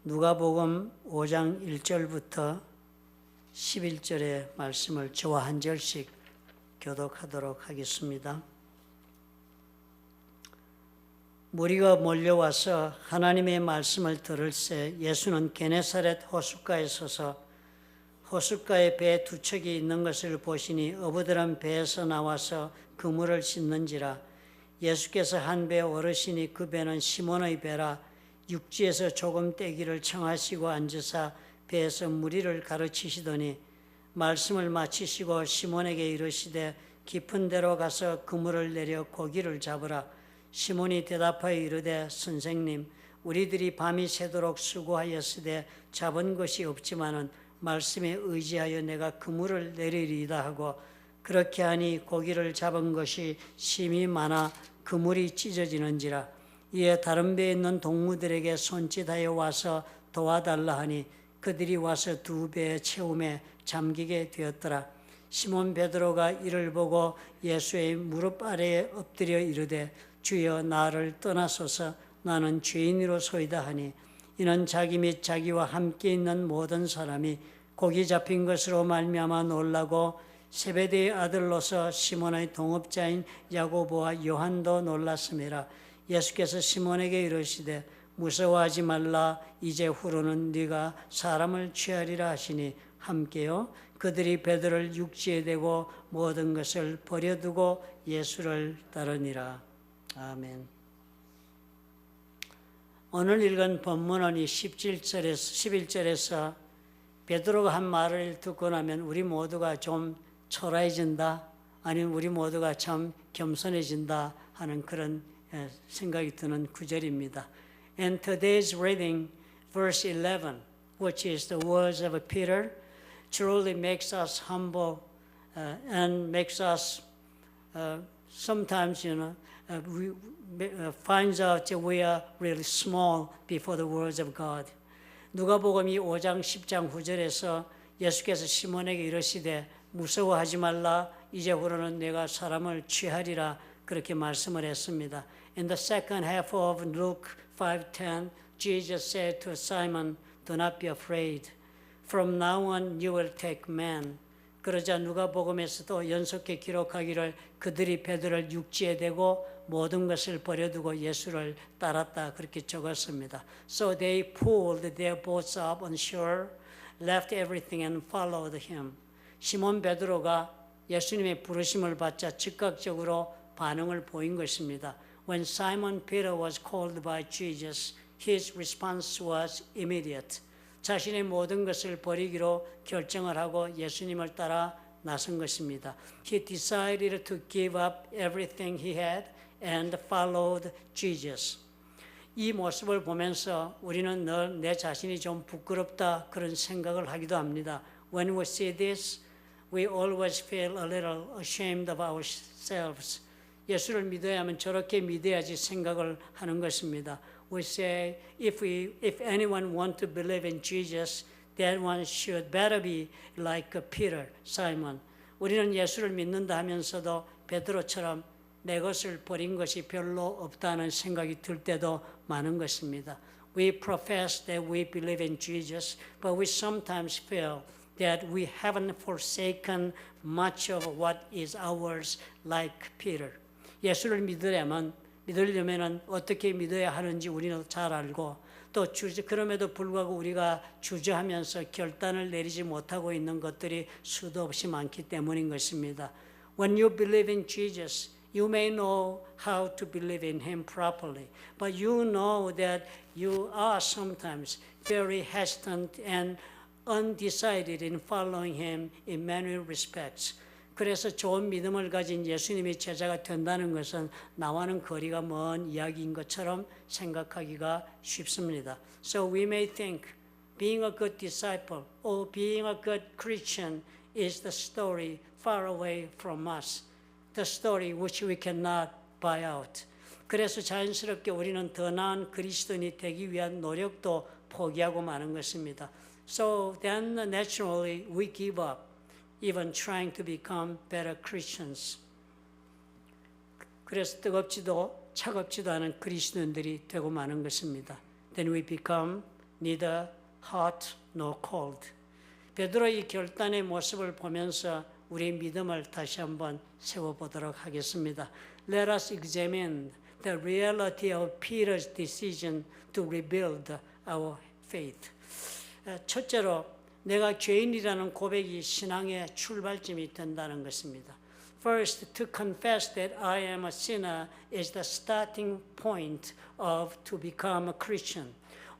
누가복음 5장 1절부터 11절의 말씀을 저와 한 절씩 교독하도록 하겠습니다. 무리가 몰려와서 하나님의 말씀을 들을새 예수는 게네사렛 호숫가에 서서 호숫가에 배 두 척이 있는 것을 보시니 어부들은 배에서 나와서 그물을 씻는지라. 예수께서 한 배 어르시니 그 배는 시몬의 배라. 육지에서 조금 떼기를 청하시고 앉으사 배에서 무리를 가르치시더니 말씀을 마치시고 시몬에게 이르시되 깊은 데로 가서 그물을 내려 고기를 잡으라. 시몬이 대답하여 이르되 선생님, 우리들이 밤이 새도록 수고하였으되 잡은 것이 없지만은 말씀에 의지하여 내가 그물을 내리리이다 하고, 그렇게 하니 고기를 잡은 것이 심히 많아 그물이 찢어지는지라. 이에 다른 배에 있는 동무들에게 손짓하여 와서 도와달라 하니 그들이 와서 두 배의 채움에 잠기게 되었더라. 시몬 베드로가 이를 보고 예수의 무릎 아래에 엎드려 이르되 주여, 나를 떠나소서, 나는 죄인이로소이다 하니, 이는 자기 및 자기와 함께 있는 모든 사람이 고기 잡힌 것으로 말미암아 놀라고 세베대의 아들로서 시몬의 동업자인 야고보와 요한도 놀랐음이라. 예수께서 시몬에게 이르시되 무서워하지 말라, 이제 후로는 네가 사람을 취하리라 하시니 함께요 그들이 베드로를 육지에 대고 모든 것을 버려두고 예수를 따르니라. 아멘. 오늘 읽은 본문은 이 11절에서 베드로가 한 말을 듣고 나면 우리 모두가 좀 초라해진다, 아니면 우리 모두가 참 겸손해진다 하는 그런 생각이 드는 구절입니다. And today's reading, verse 11, which is the words of Peter, truly makes us humble and makes us sometimes, finds out that we are really small before the words of God. 누가복음 5장 10장 9절에서 예수께서 시몬에게 이르시되 무서워하지 말라, 이제 후로는 내가 사람을 취하리라, 그렇게 말씀을 했습니다. In the second half of Luke 5:10, Jesus said to Simon, "Do not be afraid. From now on you will take men." 그러자 누가복음에서도 연속해 기록하기를 그들이 베드로를 육지에 대고 모든 것을 버려두고 예수를 따랐다, 그렇게 적었습니다. So they pulled their boats up on shore, left everything and followed him. 시몬 베드로가 예수님의 부르심을 받자 즉각적으로 반응을 보인 것입니다. When Simon Peter was called by Jesus, his response was immediate. 자신의 모든 것을 버리기로 결정을 하고 예수님을 따라 나선 것입니다. He decided to give up everything he had and followed Jesus. 이 모습을 보면서 우리는 늘 내 자신이 좀 부끄럽다 그런 생각을 하기도 합니다. When we see this, we always feel a little ashamed of ourselves. 예수를 믿어야 하면 저렇게 믿어야지 생각을 하는 것입니다. We say, if anyone want to believe in Jesus, that one should better be like Peter, Simon. 우리는 예수를 믿는다 하면서도 베드로처럼 내 것을 버린 것이 별로 없다는 생각이 들 때도 많은 것입니다. We profess that we believe in Jesus, but we sometimes feel that we haven't forsaken much of what is ours like Peter. 예수를 믿으려면 어떻게 믿어야 하는지 우리는 잘 알고, 또 그럼에도 불구하고 우리가 주저하면서 결단을 내리지 못하고 있는 것들이 수도 없이 많기 때문인 것입니다. When you believe in Jesus, you may know how to believe in Him properly, but you know that you are sometimes very hesitant and undecided in following Him in many respects. 그래서 좋은 믿음을 가진 예수님의 제자가 된다는 것은 나와는 거리가 먼 이야기인 것처럼 생각하기가 쉽습니다. So we may think being a good disciple or being a good Christian is the story far away from us, the story which we cannot buy out. 그래서 자연스럽게 우리는 더 나은 그리스도인이 되기 위한 노력도 포기하고 마는 것입니다. So then naturally we give up even trying to become better Christians. 그래서 뜨겁지도 차갑지도 않은 그리스도인들이 되고 마는 것입니다. Then we become neither hot nor cold. 베드로의 결단의 모습을 보면서 우리 믿음을 다시 한번 세워보도록 하겠습니다. Let us examine the reality of Peter's decision to rebuild our faith. 첫째로 내가 죄인이라는 고백이 신앙의 출발점이 된다는 것입니다. First, to confess that I am a sinner is the starting point of to become a Christian.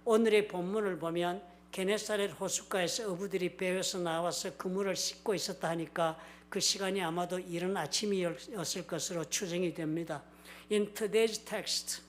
오늘의 본문을 보면 게네사렛 호숫가에서 어부들이 배에서 나와서 그물을 씻고 있었다 하니까 그 시간이 아마도 이른 아침이었을 것으로 추정이 됩니다. In today's text,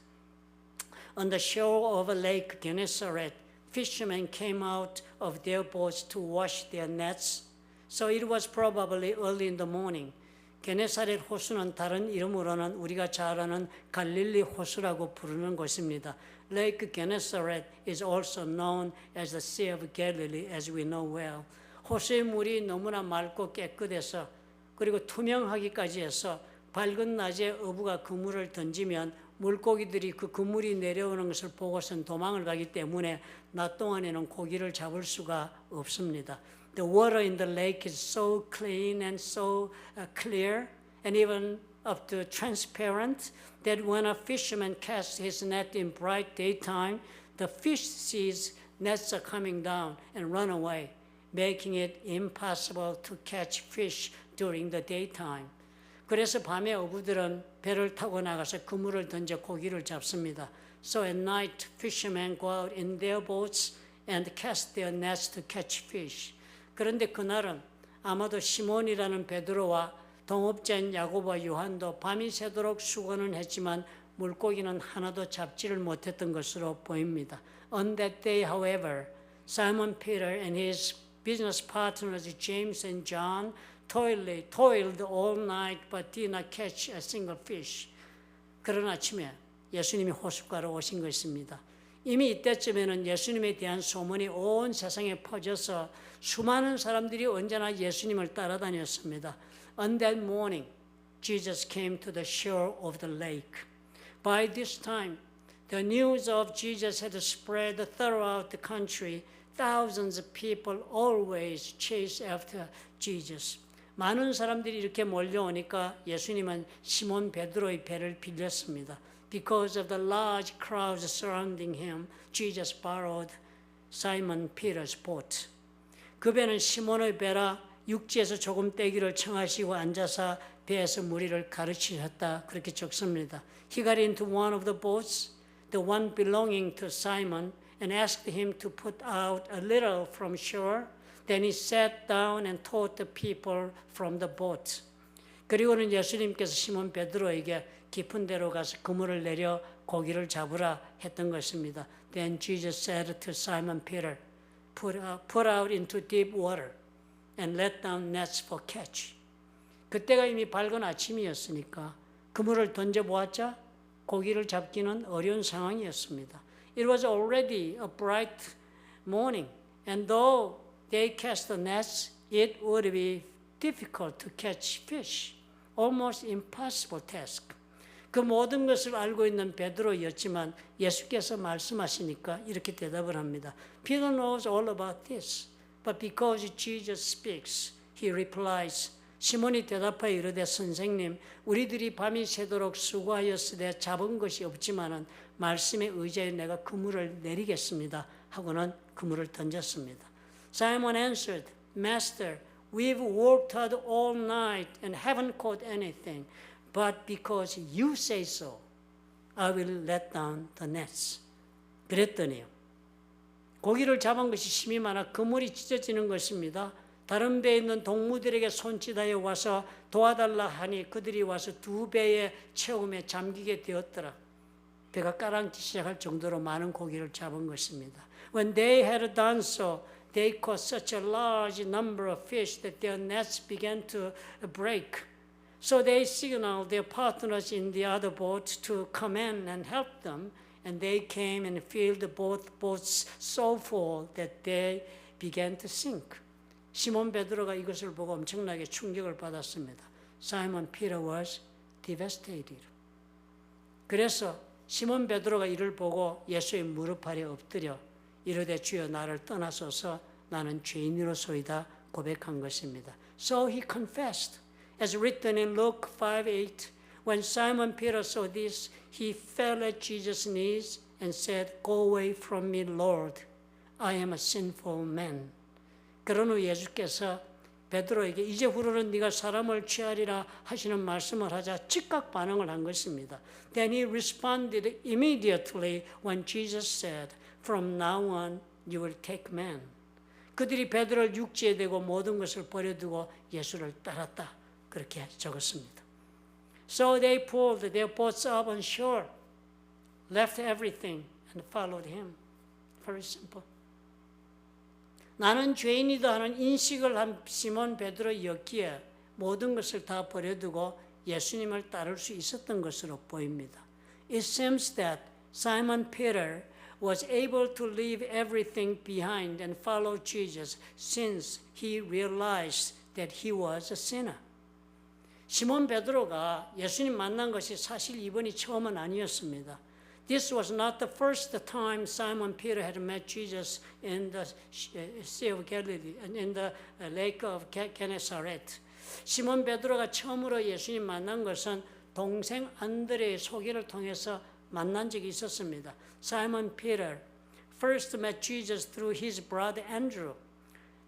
on the shore of Lake Gennesaret, fishermen came out of their boats to wash their nets, so it was probably early in the morning. 게네사렛 호수는 다른 이름으로는 우리가 잘 아는 갈릴리 호수라고 부르는 곳입니다. Lake Gennesaret is also known as the Sea of Galilee, as we know well. 호수의 물이 너무나 맑고 깨끗해서 그리고 투명하기까지 해서 밝은 낮에 어부가 그물을 던지면 물고기들이 그 그물이 내려오는 것을 보고선 도망을 가기 때문에 낮 동안에는 고기를 잡을 수가 없습니다. The water in the lake is so clean and so clear and even up to transparent that when a fisherman casts his net in bright daytime, the fish sees nets are coming down and run away, making it impossible to catch fish during the daytime. 그래서 밤에 어부들은 배를 타고 나가서 그물을 던져 고기를 잡습니다. So at night, fishermen go out in their boats and cast their nets to catch fish. 그런데 그날은 아마도 시몬이라는 베드로와 동업자인 야고보와 요한도 밤이 새도록 수고는 했지만 물고기는 하나도 잡지를 못했던 것으로 보입니다. On that day, however, Simon Peter and his business partners James and John toiled all night but did not catch a single fish. 그런 아침에 예수님이 호숫가로 오신 것입니다. 이미 이때쯤에는 예수님에 대한 소문이 온 세상에 퍼져서 수많은 사람들이 언제나 예수님을 따라다녔습니다. On that morning, Jesus came to the shore of the lake. By this time, the news of Jesus had spread throughout the country. Thousands of people always chase after Jesus. 많은 사람들이 이렇게 몰려오니까 예수님은 시몬 베드로의 배를 빌렸습니다. Because of the large crowds surrounding him, Jesus borrowed Simon Peter's boat. 그 배는 시몬의 배라 육지에서 조금 떼기를 청하시고 앉아서 배에서 무리를 가르치셨다. 그렇게 적습니다. He got into one of the boats, the one belonging to Simon, and asked him to put out a little from shore. Then he sat down and taught the people from the boat. 그리고는 예수님께서 시몬 베드로에게 깊은 데로 가서 그물을 내려 고기를 잡으라 했던 것입니다. Then Jesus said to Simon Peter, put out into deep water and let down nets for catch. 그때가 이미 밝은 아침이었으니까 그물을 던져보았자 고기를 잡기는 어려운 상황이었습니다. It was already a bright morning, and though they cast the nets, it would be difficult to catch fish. Almost impossible task. 그 모든 것을 알고 있는 베드로였지만 예수께서 말씀하시니까 이렇게 대답을 합니다. Peter knows all about this, but because Jesus speaks, he replies. 시몬이 대답하여 이르되 선생님, 우리들이 밤이 새도록 수고하였으되 잡은 것이 없지만은 말씀에 의지하여 내가 그물을 내리겠습니다. 하고는 그물을 던졌습니다. Simon answered, Master, we've worked hard all night and haven't caught anything. But because you say so, I will let down the nets. 그랬더니요. 고기를 잡은 것이 심이 많아 그물이 찢어지는 것입니다. 다른 배에 있는 동무들에게 손짓하여 와서 도와달라 하니 그들이 와서 2배의 체험에 잠기게 되었더라. 배가 까랑기 시작할 정도로 많은 고기를 잡은 것입니다. When they had done so, they caught such a large number of fish that their nets began to break. So they signaled their partners in the other boat to come in and help them, and they came and filled both boats so full that they began to sink. 시몬 베드로가 이것을 보고 엄청나게 충격을 받았습니다. Simon Peter was devastated. 그래서 시몬 베드로가 이를 보고 예수의 무릎 아래 엎드려 이르되 주여 나를 떠나소서 나는 죄인으로소이다 고백한 것입니다. So he confessed. As written in Luke 5:8, when Simon Peter saw this, he fell at Jesus' knees and said, Go away from me, Lord. I am a sinful man. 그런 후 예수께서 베드로에게 이제후로는 네가 사람을 취하리라 하시는 말씀을 하자 즉각 반응을 한 것입니다. Then he responded immediately when Jesus said, From now on you will take man. 그들이 베드로를 육지에 대고 모든 것을 버려두고 예수를 따랐다. 그렇게 적었습니다. So they pulled their boats up on shore, left everything and followed him. Very simple. 나는 죄인이다 하는 인식을 한 시몬 베드로였기에 모든 것을 다 버려두고 예수님을 따를 수 있었던 것으로 보입니다. It seems that Simon Peter was able to leave everything behind and follow Jesus since he realized that he was a sinner. 시몬 베드로가 예수님 만난 것이 사실 이번이 처음은 아니었습니다. This was not the first time Simon Peter had met Jesus in the Sea of Galilee, in the Lake of Gennesaret. 시몬 베드로가 처음으로 예수님 만난 것은 동생 안드레의 소개를 통해서 만난 적이 있었습니다. Simon Peter first met Jesus through his brother Andrew.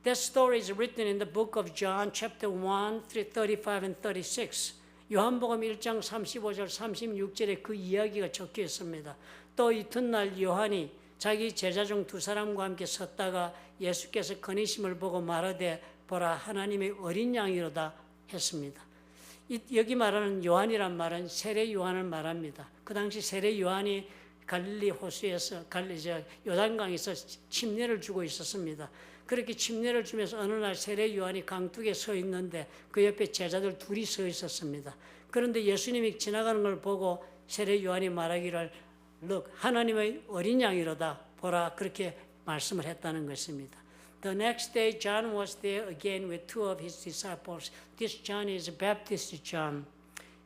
That story is written in the book of John, chapter 1, 35 and 36. 요한복음 1장 35절 36절에 그 이야기가 적혀 있습니다. 또 이튿날 요한이 자기 제자 중 두 사람과 함께 섰다가 예수께서 거니심을 보고 말하되 보라 하나님의 어린 양이로다 했습니다. 여기 말하는 요한이란 말은 세례 요한을 말합니다. 그 당시 세례 요한이 갈릴리 호수에서 요단강에서 침례를 주고 있었습니다. 그렇게 침례를 주면서 어느 날 세례 요한이 강둑에 서 있는데 그 옆에 제자들 둘이 서 있었습니다. 그런데 예수님이 지나가는 걸 보고 세례 요한이 말하기를 Look, 하나님의 어린 양이로다 보라 그렇게 말씀을 했다는 것입니다. The next day John was there again with two of his disciples. This John is Baptist John.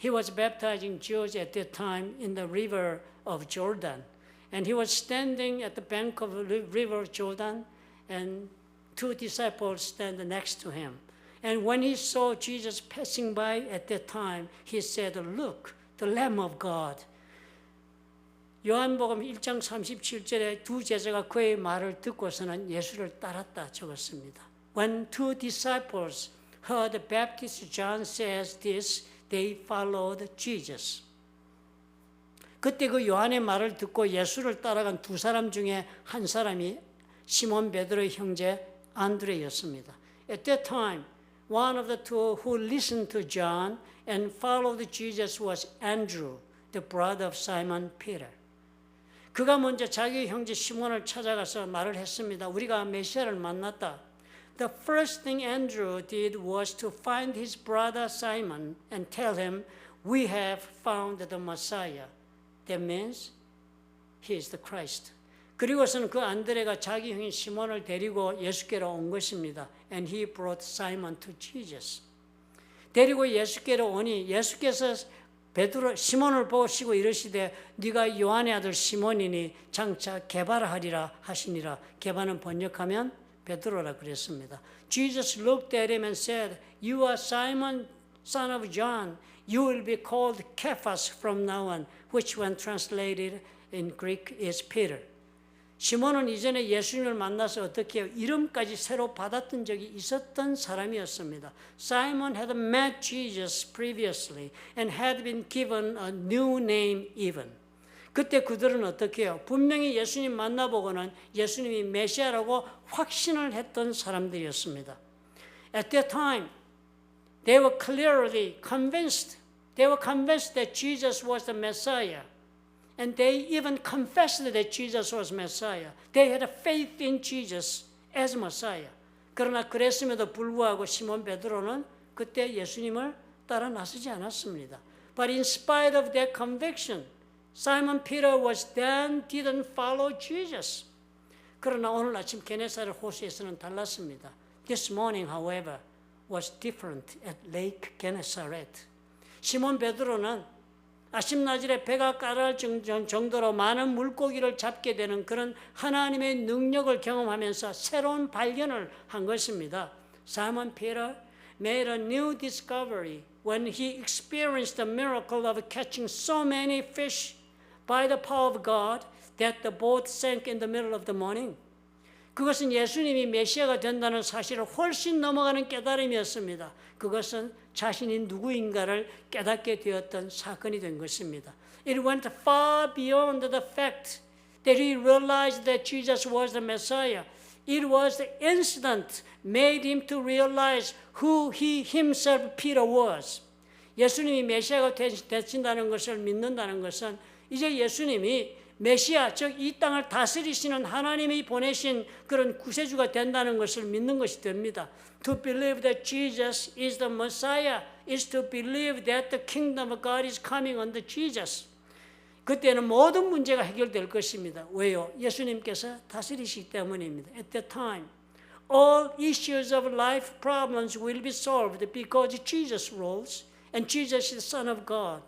He was baptizing Jews at that time in the river of Jordan. And he was standing at the bank of the river Jordan and two disciples stand next to him. And when he saw Jesus passing by at that time, he said, Look, the Lamb of God. 요한복음 1장 37절에 두 제자가 그의 말을 듣고서는 예수를 따랐다 적었습니다. When two disciples heard Baptist John says this, they followed Jesus. 그때 그 요한의 말을 듣고 예수를 따라간 두 사람 중에 한 사람이 시몬 베드로의 형제 안드레였습니다. At that time, one of the two who listened to John and followed Jesus was Andrew, the brother of Simon Peter. 그가 먼저 자기 형제 시몬을 찾아가서 말을 했습니다. 우리가 메시아를 만났다. The first thing Andrew did was to find his brother Simon and tell him, We have found the Messiah. That means he is the Christ. 그리고서는 그 안드레가 자기 형인 시몬을 데리고 예수께로 온 것입니다. And he brought Simon to Jesus. 데리고 예수께로 오니 예수께서 베드로 시몬을 보시고 이르시되 네가 요한의 아들 시몬이니 장차 게바라 하시니라. 게바는 번역하면 베드로라 그랬습니다. Jesus looked at him and said, You are Simon, son of John. You will be called Cephas from now on, which when translated in Greek is Peter. 시몬은 이전에 예수님을 만나서 어떻게 이름까지 새로 받았던 적이 있었던 사람이었습니다. Simon had met Jesus previously and had been given a new name even. 그때 그들은 어떻게 해요? 분명히 예수님 만나보고는 예수님이 메시아라고 확신을 했던 사람들이었습니다. At that time, they were clearly convinced. They were convinced that Jesus was the Messiah. And they even confessed that Jesus was Messiah. They had a faith in Jesus as Messiah. 그러나 그랬음에도 불구하고 시몬 베드로는 그때 예수님을 따라 나서지 않았습니다. But in spite of that conviction, Simon Peter didn't follow Jesus. 그러나 오늘 아침 게네사렛 호수에서는 달랐습니다. This morning, however, was different at Lake Gennesaret. 시몬 베드로는 아침나절에 배가 까랄 정도로 많은 물고기를 잡게 되는 그런 하나님의 능력을 경험하면서 새로운 발견을 한 것입니다. Simon Peter made a new discovery when he experienced the miracle of catching so many fish by the power of God that the boat sank in the middle of the morning. 그것은 예수님이 메시아가 된다는 사실을 훨씬 넘어가는 깨달음이었습니다. 그것은 자신이 누구인가를 깨닫게 되었던 사건이 된 것입니다. It went far beyond the fact that he realized that Jesus was the Messiah. It was the incident made him to realize who he himself, Peter, was. 예수님이 메시아가 되신다는 것을 믿는다는 것은 이제 예수님이 메시아, 즉 이 땅을 다스리시는 하나님이 보내신 그런 구세주가 된다는 것을 믿는 것이 됩니다. To believe that Jesus is the Messiah is to believe that the kingdom of God is coming under Jesus. 그때는 모든 문제가 해결될 것입니다. 왜요? 예수님께서 다스리시기 때문입니다. At that time, all issues of life problems will be solved because Jesus rules and Jesus is the Son of God.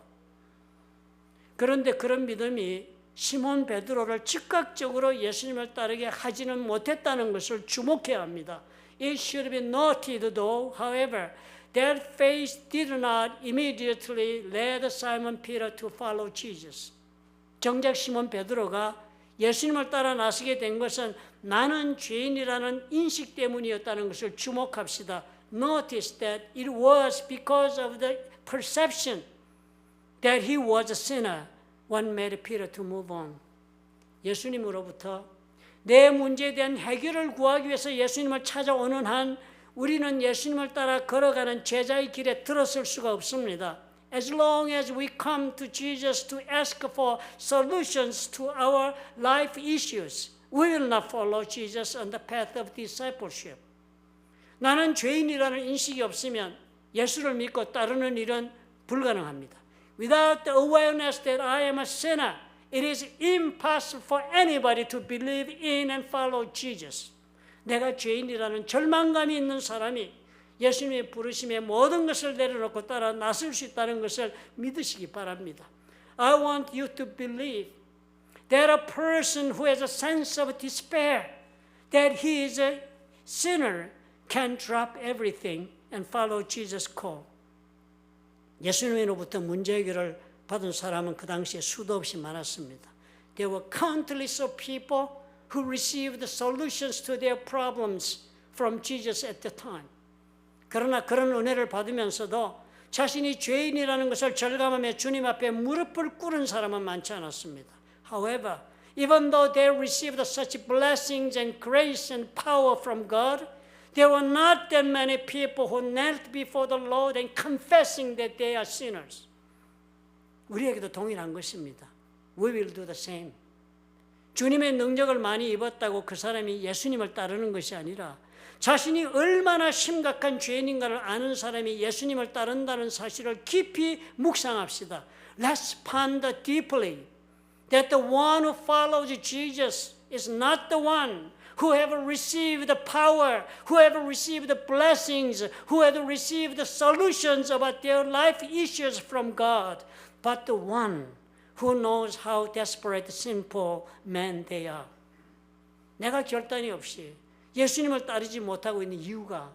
그런데 그런 믿음이 시몬 베드로를 즉각적으로 예수님을 따르게 하지는 못했다는 것을 주목해야 합니다. It should be noted though, however, that faith did not immediately lead Simon Peter to follow Jesus. 정작 시몬 베드로가 예수님을 따라 나서게 된 것은 나는 죄인이라는 인식 때문이었다는 것을 주목합시다. Notice that it was because of the perception that he was a sinner. What made Peter to move on? 예수님으로부터 내 문제에 대한 해결을 구하기 위해서 예수님을 찾아오는 한 우리는 예수님을 따라 걸어가는 제자의 길에 들어설 수가 없습니다. As long as we come to Jesus to ask for solutions to our life issues, we will not follow Jesus on the path of discipleship. 나는 죄인이라는 인식이 없으면 예수를 믿고 따르는 일은 불가능합니다. Without the awareness that I am a sinner, it is impossible for anybody to believe in and follow Jesus. 내가 죄인이라는 절망감이 있는 사람이 예수님의 부르심에 모든 것을 내려놓고 따라 나설 수 있다는 것을 믿으시기 바랍니다. I want you to believe that a person who has a sense of despair, that he is a sinner, can drop everything and follow Jesus' call. 예수님으로부터 문제 해결을 받은 사람은 그 당시에 수도 없이 많았습니다. There were countless of people who received solutions to their problems from Jesus at the time. 그러나 그런 은혜를 받으면서도 자신이 죄인이라는 것을 절감하며 주님 앞에 무릎을 꿇은 사람은 많지 않았습니다. However, even though they received such blessings and grace and power from God, there were not that many people who knelt before the Lord and confessing that they are sinners. 우리에게도 동일한 것입니다. We will do the same. 주님의 능력을 많이 입었다고 그 사람이 예수님을 따르는 것이 아니라 자신이 얼마나 심각한 죄인인가를 아는 사람이 예수님을 따른다는 사실을 깊이 묵상합시다. Let's ponder deeply that the one who follows Jesus is not the one who have received the power, who have received the blessings, who have received the solutions about their life issues from God, but the one who knows how desperate, sinful men they are. 내가 결단이 없이 예수님을 따르지 못하고 있는 이유가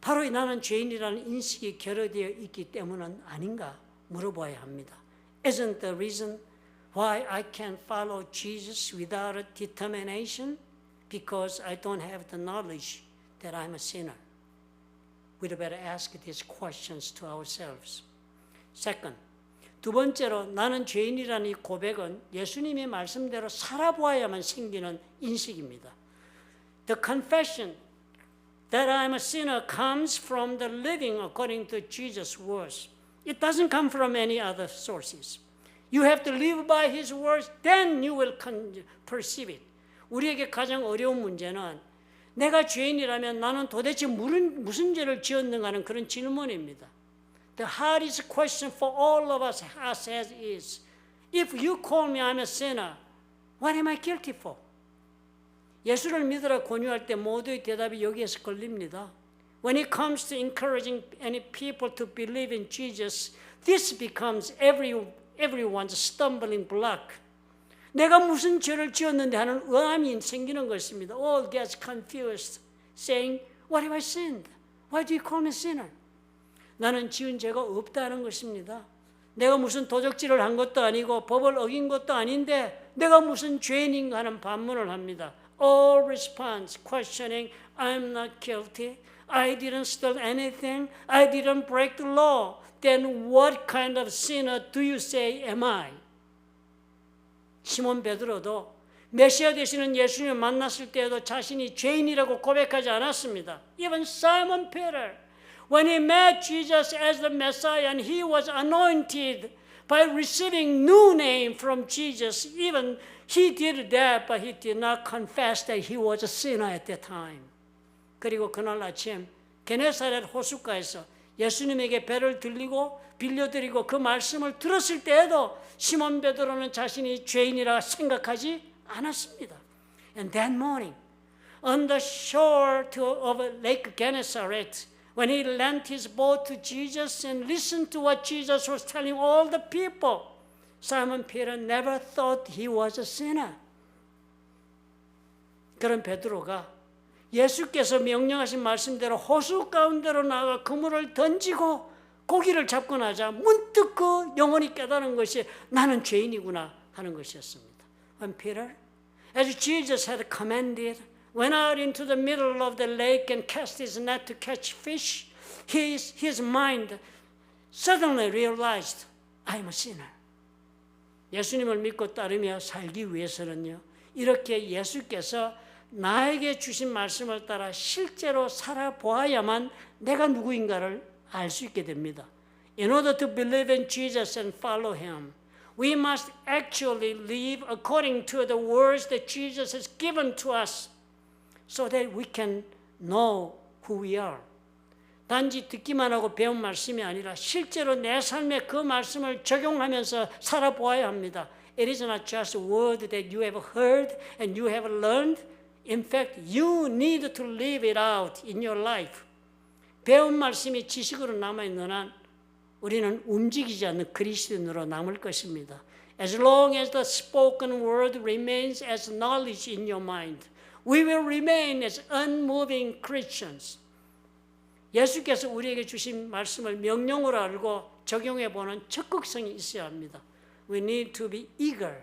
바로 나는 죄인이라는 인식이 결여되어 있기 때문은 아닌가 물어봐야 합니다. Isn't the reason why I can't follow Jesus without a determination? Because I don't have the knowledge that I'm a sinner. We'd better ask these questions to ourselves. Second, 두 번째로 나는 죄인이라는 이 고백은 예수님의 말씀대로 살아보아야만 생기는 인식입니다. The confession that I'm a sinner comes from the living according to Jesus' words. It doesn't come from any other sources. You have to live by His words, then you will perceive it. 우리에게 가장 어려운 문제는 내가 죄인이라면 나는 도대체 무슨 죄를 지었는가 하는 그런 질문입니다. The hardest question for all of us is, if you call me I'm a sinner, what am I guilty for? 예수를 믿으라 권유할 때 모두의 대답이 여기에서 걸립니다. When it comes to encouraging any people to believe in Jesus, this becomes every everyone's stumbling block. 내가 무슨 죄를 지었는데 하는 의아함이 생기는 것입니다. All gets confused, saying, What have I sinned? Why do you call me sinner? 나는 지은 죄가 없다는 것입니다. 내가 무슨 도적질을 한 것도 아니고 법을 어긴 것도 아닌데 내가 무슨 죄인인가 하는 반문을 합니다. All response questioning, I'm not guilty. I didn't steal anything. I didn't break the law. Then what kind of sinner do you say am I? 시몬 베드로도 메시아 되시는 예수님을 만났을 때에도 자신이 죄인이라고 고백하지 않았습니다. Even Simon Peter, when he met Jesus as the Messiah and he was anointed by receiving new name from Jesus, even he did that, but he did not confess that he was a sinner at that time. 그리고 그날 아침 게네사렛 호숫가에서 예수님에게 배를 빌려드리고 그 말씀을 들었을 때에도 시몬 베드로는 자신이 죄인이라 생각하지 않았습니다. And that morning, on the shore of Lake Gennesaret, when he lent his boat to Jesus and listened to what Jesus was telling all the people, Simon Peter never thought he was a sinner. 그런 베드로가 예수께서 명령하신 말씀대로 호수 가운데로 나가 그물을 던지고 고기를 잡고 나자 문득 그 영혼이 깨달은 것이 나는 죄인이구나 하는 것이었습니다. When Peter, as Jesus had commanded, went out into the middle of the lake and cast his net to catch fish, his mind suddenly realized, I am a sinner. 예수님을 믿고 따르며 살기 위해서는요, 이렇게 예수께서 나에게 주신 말씀을 따라 실제로 살아보아야만 내가 누구인가를 알 수 있게 됩니다. In order to believe in Jesus and follow him, we must actually live according to the words that Jesus has given to us so that we can know who we are. 단지 듣기만 하고 배운 말씀이 아니라 실제로 내 삶에 그 말씀을 적용하면서 살아보아야 합니다. It is not just a word that you have heard and you have learned. In fact, you need to live it out in your life. 배운 말씀이 지식으로 남아있는 한 우리는 움직이지 않는 그리스도인으로 남을 것입니다. As long as the spoken word remains as knowledge in your mind, we will remain as unmoving Christians. 예수께서 우리에게 주신 말씀을 명령으로 알고 적용해보는 적극성이 있어야 합니다. We need to be eager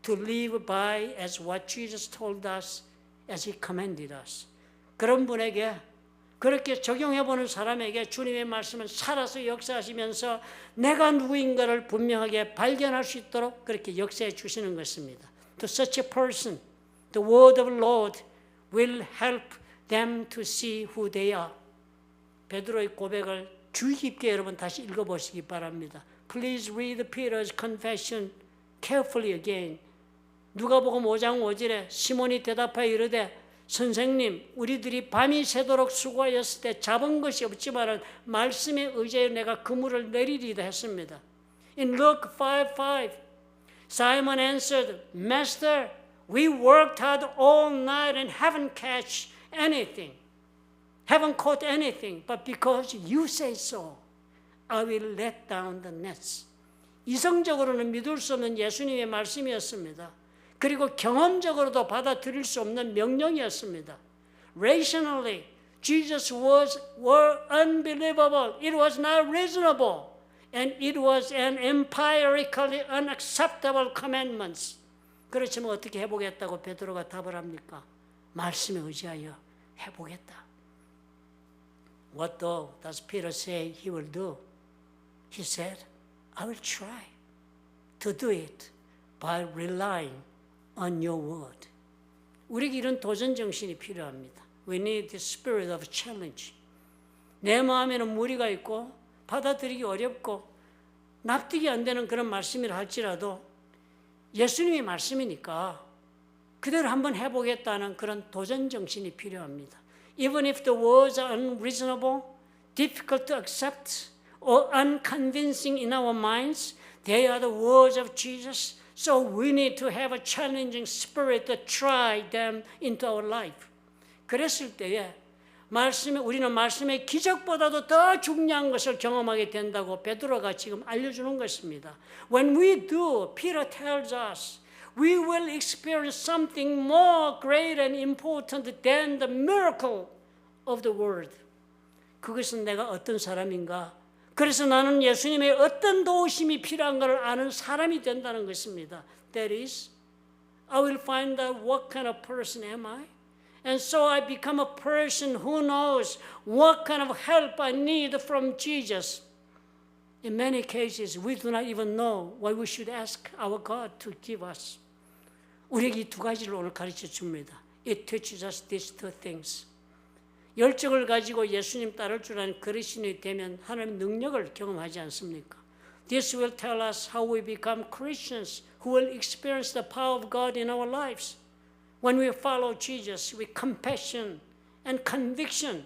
to live by as what Jesus told us, as He commanded us. 그런 분에게, 그렇게 적용해보는 사람에게 주님의 말씀은 살아서 역사하시면서 내가 누구인가를 분명하게 발견할 수 있도록 그렇게 역사해 주시는 것입니다. To such a person, the word of Lord will help them to see who they are. 베드로의 고백을 주의 깊게 여러분 다시 읽어보시기 바랍니다. Please read Peter's confession carefully again. 누가복음 5장 5절에 시몬이 대답하여 이르되 선생님, 우리들이 밤이 새도록 수고하였을 때 잡은 것이 없지만 말씀에 의지하여 내가 그물을 내리리다 했습니다. In Luke 5:5, Simon answered, Master, we worked hard all night and haven't caught anything. But because you say so, I will let down the nets. 이성적으로는 믿을 수 없는 예수님의 말씀이었습니다. 그리고 경험적으로도 받아들일 수 없는 명령이었습니다. Rationally, Jesus were unbelievable. It was not reasonable. And it was an empirically unacceptable commandment. 그렇지만 어떻게 해보겠다고 베드로가 답을 합니까? 말씀에 의지하여 해보겠다. What though does Peter say he will do? He said, I will try to do it by relying on your word. 우리에게 이런 도전 정신이 필요합니다. We need the spirit of challenge. 내 마음에는 무리가 있고 받아들이기 어렵고 납득이 안 되는 그런 말씀이라 할지라도 예수님의 말씀이니까 그대로 한번 해보겠다는 그런 도전 정신이 필요합니다. Even if the words are unreasonable, difficult to accept, or unconvincing in our minds, they are the words of Jesus. So we need to have a challenging spirit to try them into our life. 그랬을 때에 우리는 말씀의 기적보다도 더 중요한 것을 경험하게 된다고 베드로가 지금 알려주는 것입니다. When we do, Peter tells us, we will experience something more great and important than the miracle of the word. 그것은 내가 어떤 사람인가? 그래서 나는 예수님의 어떤 도우심이 필요한가를 아는 사람이 된다는 것입니다. That is, I will find out what kind of person am I? And so I become a person who knows what kind of help I need from Jesus. In many cases, we do not even know what we should ask our God to give us. 우리에게 이 두 가지를 오늘 가르쳐 줍니다. It teaches us these two things. 열정을 가지고 예수님 따를 줄 아는 그리스도인이 되면 하나님의 능력을 경험하지 않습니까? This will tell us how we become Christians who will experience the power of God in our lives. When we follow Jesus with compassion and conviction,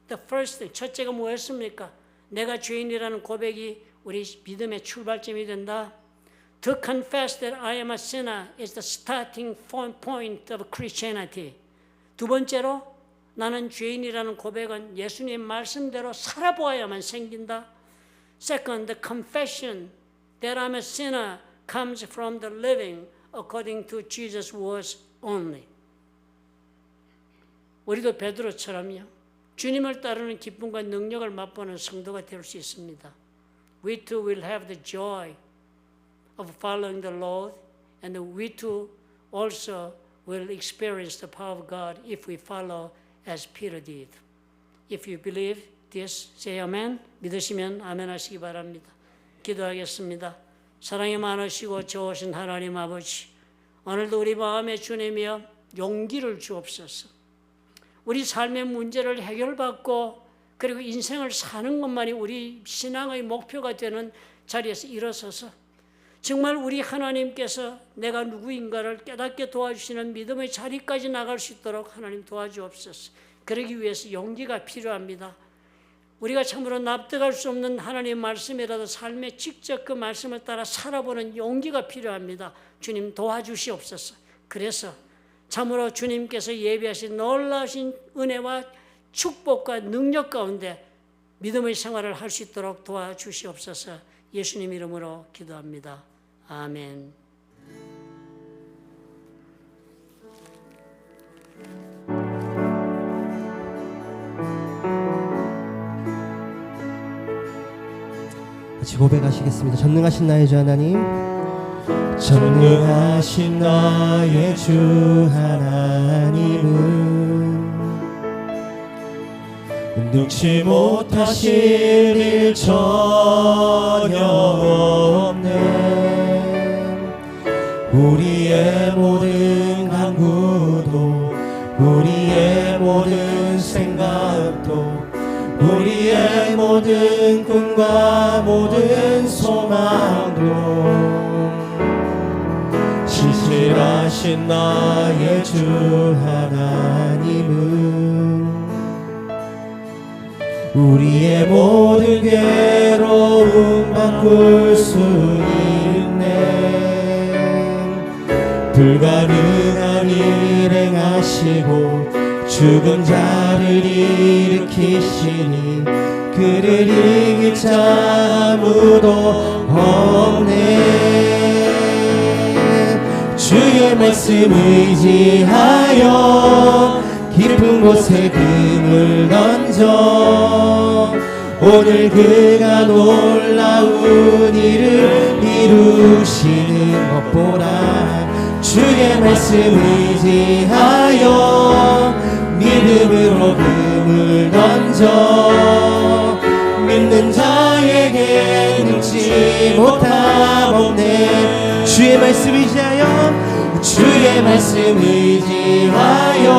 the first thing, 첫째가 뭐였습니까? 내가 죄인이라는 고백이 우리 믿음의 출발점이 된다. To confess that I am a sinner is the starting point of Christianity. 두 번째로 나는 죄인이라는 고백은 예수님 말씀대로 살아보아야만 생긴다. Second, the confession that I'm a sinner comes from the living according to Jesus' words only. 우리도 베드로처럼요. 주님을 따르는 기쁨과 능력을 맛보는 성도가 될 수 있습니다. We too will have the joy of following the Lord, and we too also will experience the power of God if we follow as Peter did. If you believe this, say amen. 믿으시면 아멘 하시기 바랍니다. 기도하겠습니다. 사랑이 많으시고 좋으신 하나님 아버지, 오늘도 우리 마음에 주님이여 용기를 주옵소서. 우리 삶의 문제를 해결받고 그리고 인생을 사는 것만이 우리 신앙의 목표가 되는 자리에서 일어서서 정말 우리 하나님께서 내가 누구인가를 깨닫게 도와주시는 믿음의 자리까지 나갈 수 있도록 하나님 도와주옵소서. 그러기 위해서 용기가 필요합니다. 우리가 참으로 납득할 수 없는 하나님의 말씀이라도 삶에 직접 그 말씀을 따라 살아보는 용기가 필요합니다. 주님 도와주시옵소서. 그래서 참으로 주님께서 예비하신 놀라우신 은혜와 축복과 능력 가운데 믿음의 생활을 할 수 있도록 도와주시옵소서. 예수님 이름으로 기도합니다. 아멘. 같이 고백하시겠습니다. 전능하신 나의 주 하나님, 전능하신 나의 주 하나님은 능치 못하실 일 전혀 없네. 우리의 모든 간구도 우리의 모든 생각도 우리의 모든 꿈과 모든 소망도 신실하신 나의 주 하나님은 우리의 모든 괴로움 바꿀 수 있네. 불가능한 일 행하시고 죽은 자를 일으키시니 그를 이길 자 아무도 없네. 주의 말씀 의지하여 깊은 곳에 금을 던져 오늘 그가 놀라운 일을 이루시는 것 보라. 주의 말씀 의지하여 믿음으로 금을 던져 믿는 자에게 능치 못함 없네. 주의 말씀 의지하여 주의 말씀 의지하여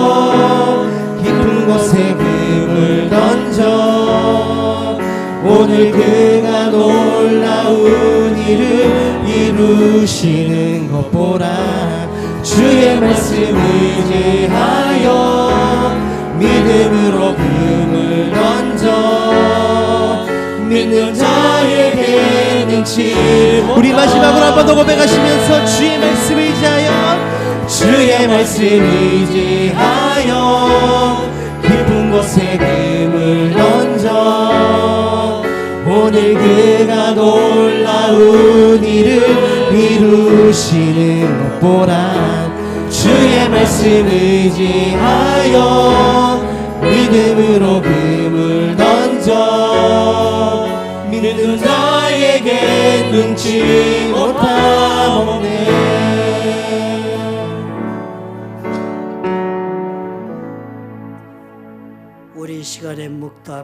깊은 곳에 금을 던져 오늘 그가 놀라운 일을 이루시는 것 보라. 주의 말씀 의지하여 믿음으로 금을 던져 믿는 자에게 능치 못함. 우리 마지막으로 한 번 더 고백하시면서 주의 말씀 의지하여 주의 말씀 의지하여 깊은 곳에 놀라운 일을 이루시는 것 보라. 주의 말씀 의지하여 믿음으로 금을 던져 믿는 자에게 눈치 못함없네. 우리 이 시간에 묵도합시다.